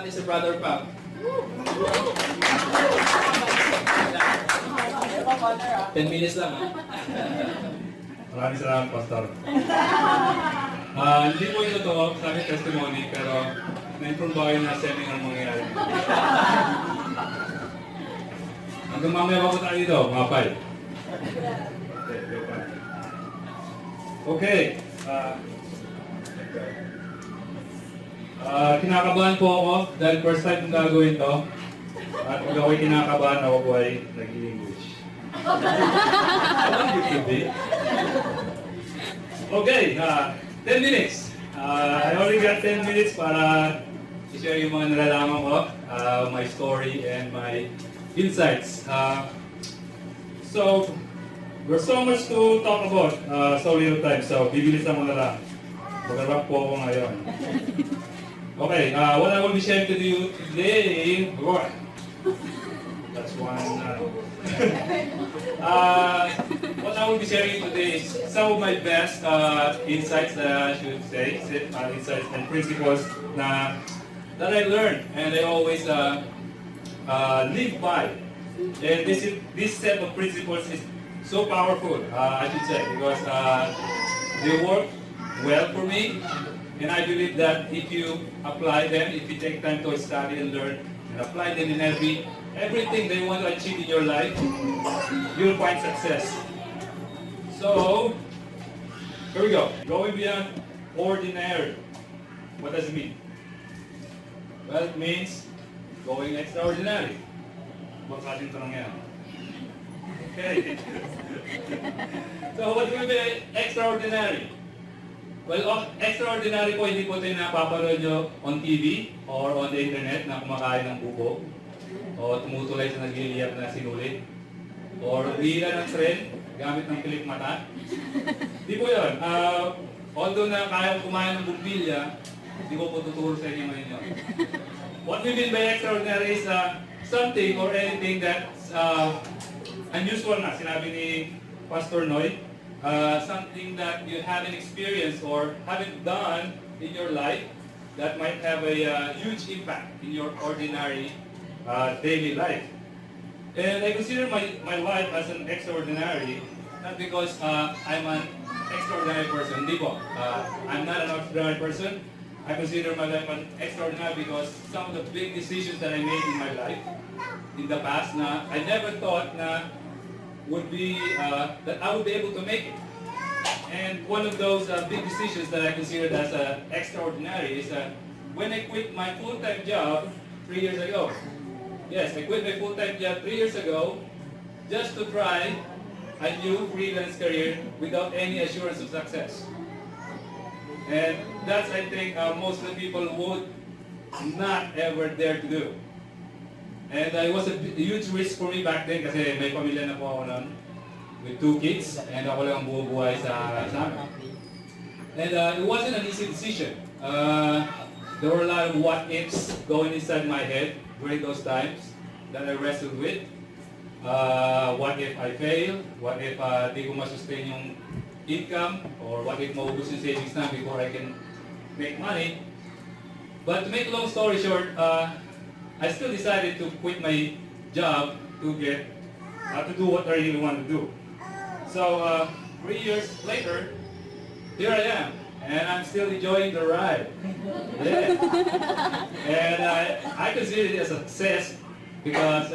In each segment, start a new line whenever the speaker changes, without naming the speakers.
natin si Brother Pam. 10 minutes lang, ha?
Maraming salamat, Pastor. Hindi po ito to sa aming testimony, pero na-inform ba kayo na seminar mangyayari? Hanggang mamaya pa po tayo dito, mga 5. Okay. Kinakabahan po ako dahil first time kong gagawin to. At pag ako'y kinakabahan, ako po ay nag-English. Okay, 10 minutes. I only got 10 minutes para i-share yung mga nalalaman ko, my story and my insights. So, there's so much to talk about, so little time, so bibilisan mo na lang. Mag-wrap po ako ngayon. Okay, what I will be sharing to you today, that's one. What I will be sharing today is some of my best insights that I should say, insights and principles that I learned and I always live by. And this set of principles is so powerful, I should say, because they work well for me. And I believe that if you apply them, if you take time to study and learn, and apply them in everything that you want to achieve in your life, you'll find success. So, here we go. Going beyond ordinary. What does it mean? Well, it means going extraordinary. Baka ating tanong yan. Okay. So, what will be extraordinary? Well, extraordinary po, hindi po ito yung napapanood nyo on TV or on the internet na kumakain ng buko o tumutulay sa nagliliyap na sinulit or hila ng tren gamit ng pilik mata. Hindi po yun. Although na kaya kumain ng bumbilya, hindi ko po tuturo sa inyo ngayon yun. What we mean by extraordinary is something or anything that's unusual na, sinabi ni Pastor Noy. Something that you haven't experienced or haven't done in your life that might have a huge impact in your ordinary daily life. And I consider my life as an extraordinary, not because I'm an extraordinary person. Hindi po. I'm not an ordinary person. I consider my life as extraordinary because some of the big decisions that I made in my life in the past na I never thought na would be that I would be able to make it. And one of those big decisions that I considered as extraordinary is when I quit my full-time job 3 years ago. Yes, I quit my full-time job 3 years ago just to try a new freelance career without any assurance of success. And that's, I think, most of the people would not ever dare to do. And it was a huge risk for me back then kasi may pamilya na po ako nun with 2 kids and ako lang ang buhay sa amin. And it wasn't an easy decision. There were a lot of what-ifs going inside my head during those times that I wrestled with. What if I fail? What if di ko masustain yung income? Or what if maubos yung savings na before I can make money? But to make a long story short, I still decided to quit my job to do what I really want to do. So 3 years later, here I am, and I'm still enjoying the ride. Yeah. And I consider it a success because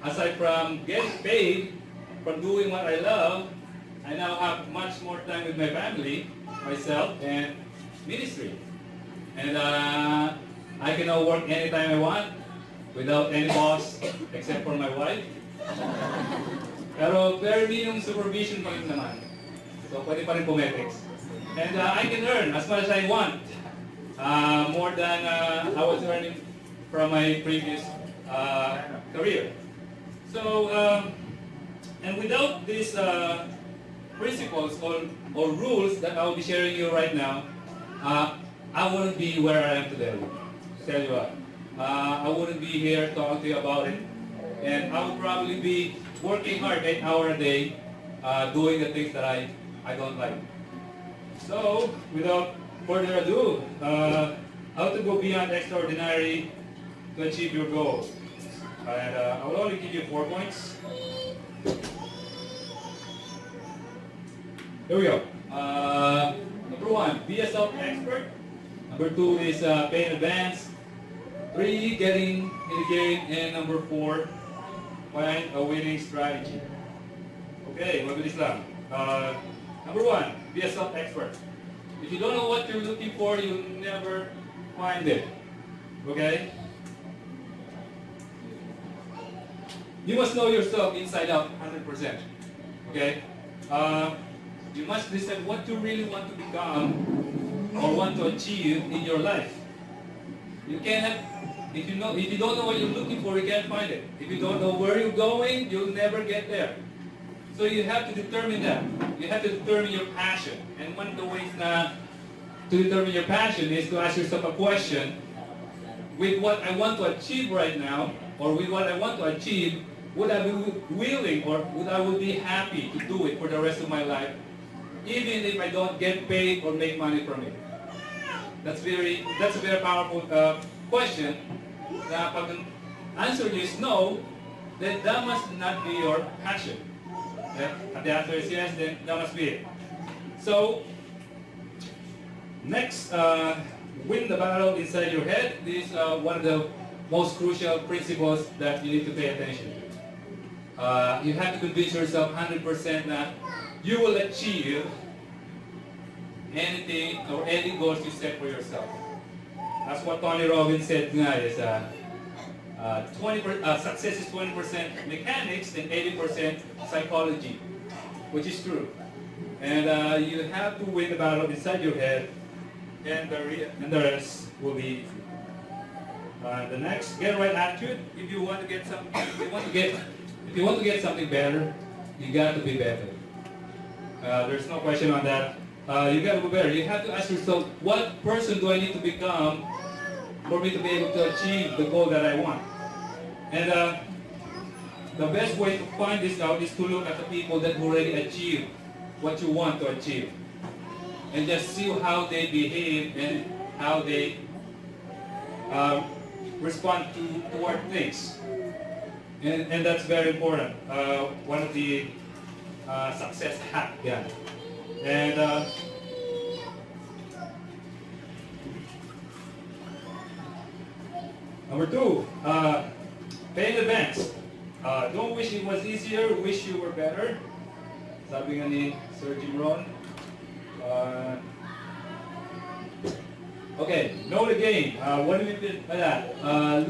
aside from getting paid from doing what I love, I now have much more time with my family, myself, and ministry. And I can now work anytime I want, without any boss except for my wife. Pero very minimum supervision pa rin naman. So pwede pa rin pumetex. And I can earn as much as I want. More than I was earning from my previous career. So, and without these principles or rules that I will be sharing you right now, I wouldn't be where I am today. Tell you what. I wouldn't be here talking to you about it. And I would probably be working hard 8 hours a day, doing the things that I don't like. So, without further ado, how to go beyond extraordinary to achieve your goal. And I will only give you 4 points. Here we go. Number 1, be a self-expert. Number 2 is pay in advance. 3, getting in the game. And number 4, find a winning strategy. Okay, mabilis lang. Number 1, be a self-expert. If you don't know what you're looking for, you'll never find it. Okay? You must know yourself inside out 100%. Okay? You must decide what you really want to become or want to achieve in your life. You cannot, if you don't know what you're looking for, you can't find it. If you don't know where you're going, you'll never get there. So you have to determine that. You have to determine your passion. And one of the ways to determine your passion is to ask yourself a question. With what I want to achieve right now, or with what I want to achieve, would I be willing or would I be happy to do it for the rest of my life, even if I don't get paid or make money from it? That's a very powerful question. Na pag ang answer is no, then that must not be your passion. Okay? If the answer is yes, then that must be it. So, next, win the battle inside your head. This is one of the most crucial principles that you need to pay attention to. You have to convince yourself 100% that you will achieve anything or any goals you set for yourself. That's what Tony Robbins said nga is success is 20% mechanics and 80% psychology, which is true. And you have to win the battle inside your head, and the rest will be easy. The next, get the right attitude. If you want to get something, if you want to get something better, you got to be better. There's no question on that. You got to be better. You have to ask yourself, what person do I need to become for me to be able to achieve the goal that I want? And the best way to find this out is to look at the people that already achieved what you want to achieve, and just see how they behave and how they respond toward things. And that's very important. One of the success hack. Yeah. And number 2, pay in advance. Don't wish it was easier, wish you were better. Sabi nga ni Sir Jim Rohn. Okay, know the game. What do you mean by that?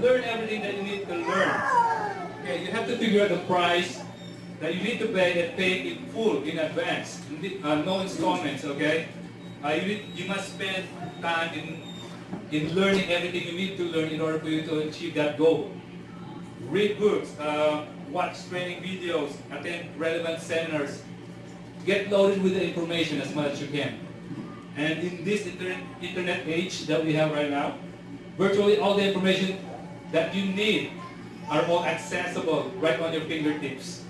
Learn everything that you need to learn. Okay, you have to figure out the price that you need to pay and pay in full in advance. No installments, okay? You must spend time in learning everything you need to learn in order for you to achieve that goal. Read books, watch training videos, attend relevant seminars. Get loaded with the information as much as you can. And in this internet age that we have right now, virtually all the information that you need are all accessible right on your fingertips.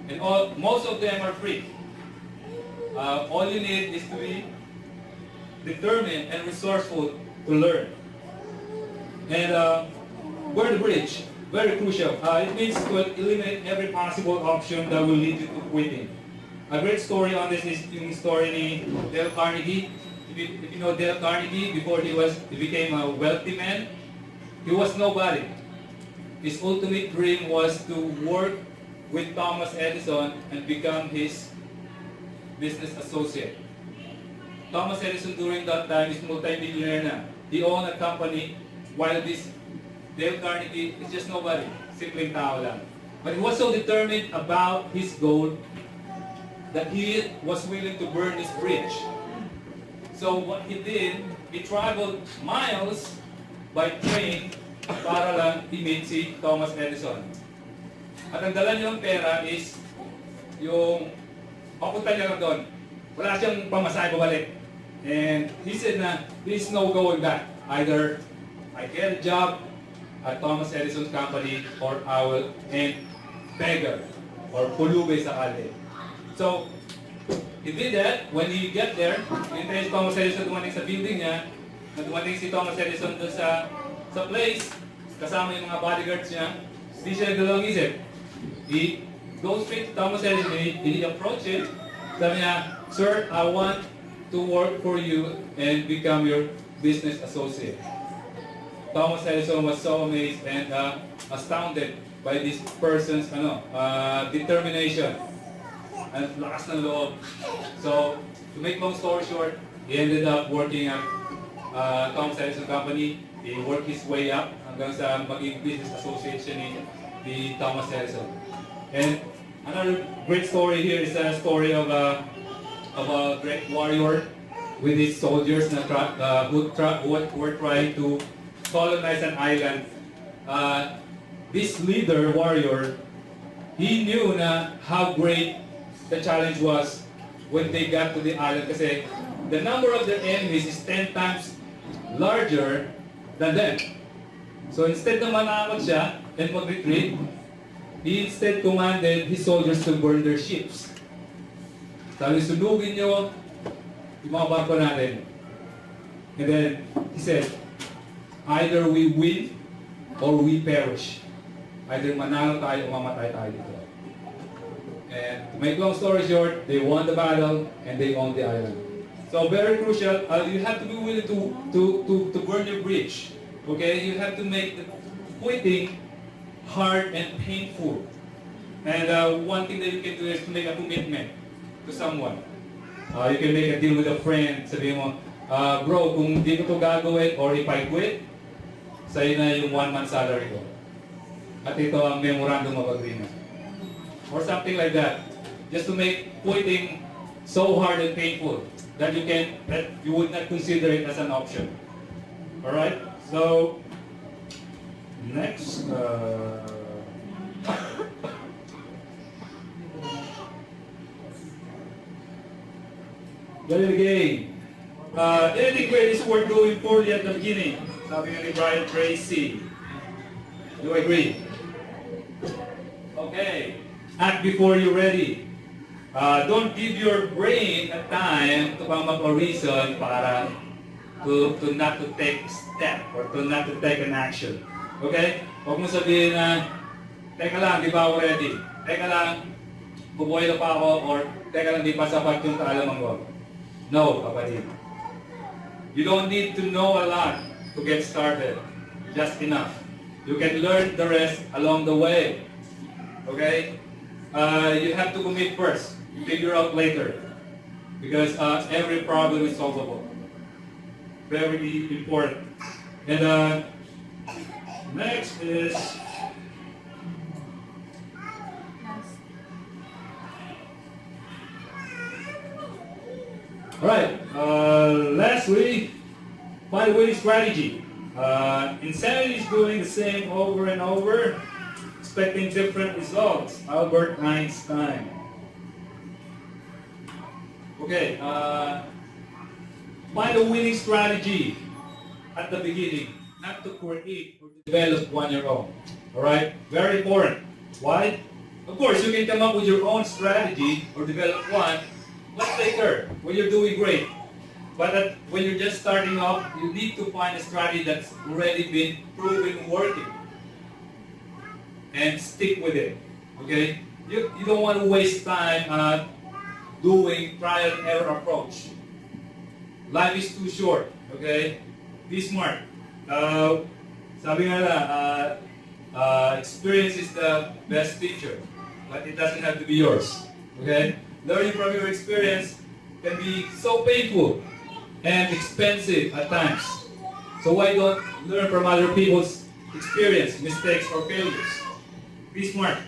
And most of them are free. All you need is to be determined and resourceful to learn. And burn the bridge, very crucial. It means to eliminate every possible option that will lead you to quitting. A great story on this is yung story ni Dale Carnegie. If you know Dale Carnegie, before he became a wealthy man, he was nobody. His ultimate dream was to work with Thomas Edison and become his business associate. Thomas Edison during that time is multi-millionaire na. He owned a company while this Dale Carnegie is just nobody. Simpleng tao lang. But he was so determined about his goal that he was willing to burn this bridge. So what he did, he traveled miles by train para lang i-meet si Thomas Edison. At ang dala niyang pera is yung papunta niya lang doon. Wala siyang pamasahe pabalik. And he said na, there's no going back. Either I get a job at Thomas Edison's company or I will end beggar or pulube sa kalye. So, he did that. When he get there, hintayin si Thomas Edison dumating sa building niya. Nag dumating si Thomas Edison doon sa place. kasama yung mga bodyguards niya, hindi siya nagdalawang isip. He goes straight to Thomas Edison, he approach him, sabi niya, "Sir, I want to work for you and become your business associate." Thomas Edison was so amazed and astounded by this person's determination and lakas ng loob. So, to make long story short, he ended up working at Thomas Edison Company. He worked his way up hanggang sa maging business associate siya ni Thomas Edison. And another great story here is a story of a great warrior with his soldiers who were trying to colonize an island. This leader, warrior, he knew na how great the challenge was when they got to the island kasi the number of their enemies is 10 times larger than them. So instead na manakot siya and mag-retreat, he instead commanded his soldiers to burn their ships. Sabi, sunugin nyo yung mga barko natin. And then, he said, either we win or we perish. Either manalo tayo o mamatay tayo dito. And to make long story short, they won the battle and they owned the island. So very crucial, you have to be willing to burn your bridge. Okay, you have to make the quitting hard and painful. And one thing that you can do is to make a commitment to someone. You can make a deal with a friend. Sabihin mo, bro, kung di ko to gagawin or if I quit, sa'yo na yung 1 month salary ko. At ito ang memorandum of agreement. Or something like that. Just to make quitting so hard and painful that you would not consider it as an option. Alright? So, next. Get it again. Anything great is worth doing poorly at the beginning. Sabi nga ni Brian Tracy. Do you agree? Okay. Act before you're ready. Don't give your brain a time to come up a reason para to not to take a step or to not to take an action. Okay? Huwag mo sabihin na, teka lang, di ba ako ready? Teka lang, bubuhay na pa ako or teka lang, di pa sapat yung kaalaman ko. No, kapatid. You don't need to know a lot to get started. Just enough. You can learn the rest along the way. Okay? You have to commit first. Figure out later. Because every problem is solvable. Very important. And next is... Alright, lastly, find a winning strategy. Insanity is doing the same over and over, expecting different results. Albert Einstein. Okay, find a winning strategy at the beginning, not to create or develop one your own. Alright, very important. Why? Of course, you can come up with your own strategy or develop one much later when you're doing great. But when you're just starting off, you need to find a strategy that's already been proven working. And stick with it. Okay? You don't want to waste time doing trial and error approach. Life is too short. Okay? Be smart. Sabi nga experience is the best teacher. But it doesn't have to be yours. Okay? Learning from your experience can be so painful and expensive at times. So why don't learn from other people's experience, mistakes, or failures? Be smart,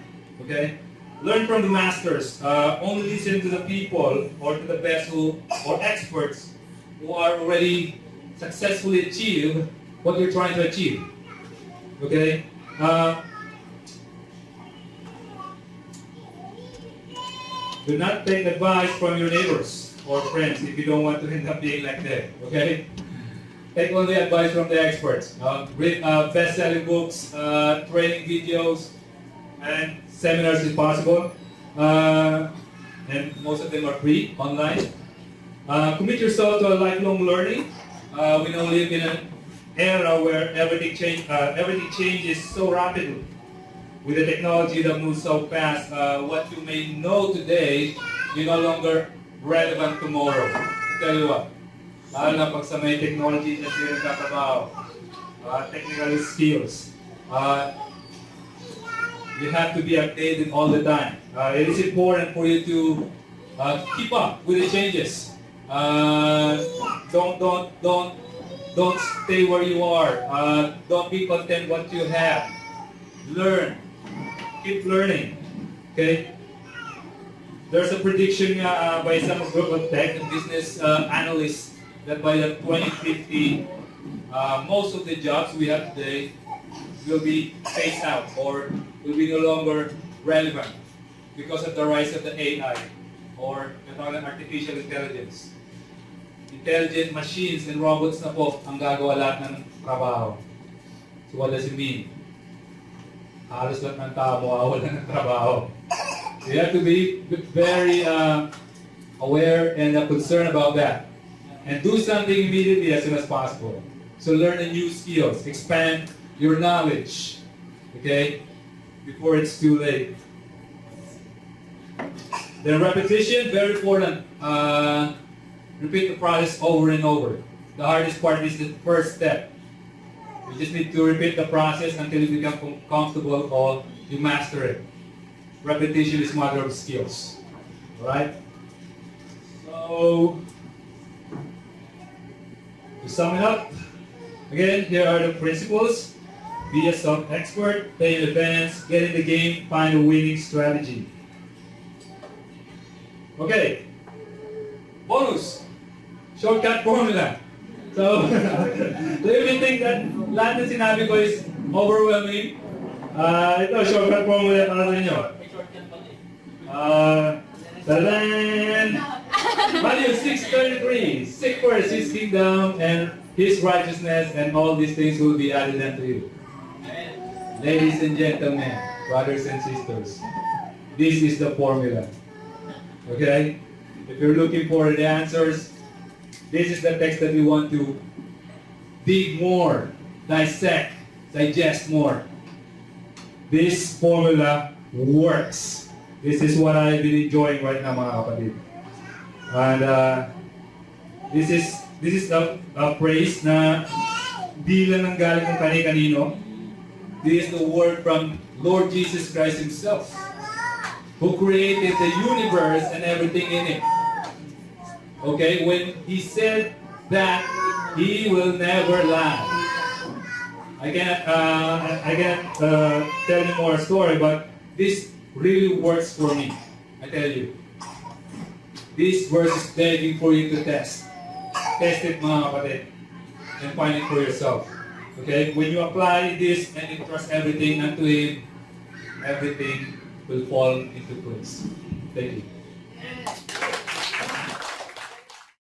okay? Learn from the masters. Only listen to the people or to the best or experts who are already successfully achieved what you're trying to achieve. Okay? Do not take advice from your neighbors or friends if you don't want to end up being like them. Okay? Take only advice from the experts. Read best-selling books, training videos, and seminars if possible. And most of them are free, online. Commit yourself to a lifelong learning. We now live in era where everything changes so rapidly. With the technology that moves so fast, what you may know today, is no longer relevant tomorrow. Tell you what, lalo na pag sa may technology na sila nagtatrabaho, technical skills, you have to be updated all the time. It is important for you to keep up with the changes. Don't stay where you are. Don't be content what you have. Learn. Keep learning. Okay? There's a prediction by some group of tech and business analysts that by the 2050, most of the jobs we have today will be phased out or will be no longer relevant because of the rise of the AI or artificial intelligence. Intelligent machines and robots na po ang gagawa lahat ng trabaho. So what does it mean? Halos lahat ng tao mawawalan ng trabaho. So you have to be very aware and concerned about that. And do something immediately as soon as possible. So learn a new skills, expand your knowledge, okay, before it's too late. Then repetition, very important. Repeat the process over and over. The hardest part is the first step. You just need to repeat the process until you become comfortable or you master it. Repetition is mother of skills. Alright? So, to sum it up, again, here are the principles. Be a self-expert, play in advance, get in the game, find a winning strategy. Okay. Bonus. Shortcut formula. So, do you think that lahat ng sinabi ko is overwhelming? Ito, shortcut formula para sa inyo. Tadan! Matthew 6:33. Seek first His kingdom and His righteousness, and all these things will be added unto you. Ladies and gentlemen, brothers and sisters, this is the formula. Okay? If you're looking for the answers, this is the text that we want to dig more, dissect, digest more. This formula works. This is what I've been enjoying right now, mga kapatid. And this is a praise na di lang ang galing ng kani-kanino. This is the word from Lord Jesus Christ Himself, who created the universe and everything in it. Okay, when He said that, He will never lie. I cannot tell you more story, but this really works for me. I tell you. This verse is begging for you to test. Test it, mga kapatid, and find it for yourself. Okay, when you apply this and entrust everything unto Him, everything will fall into place. Thank you.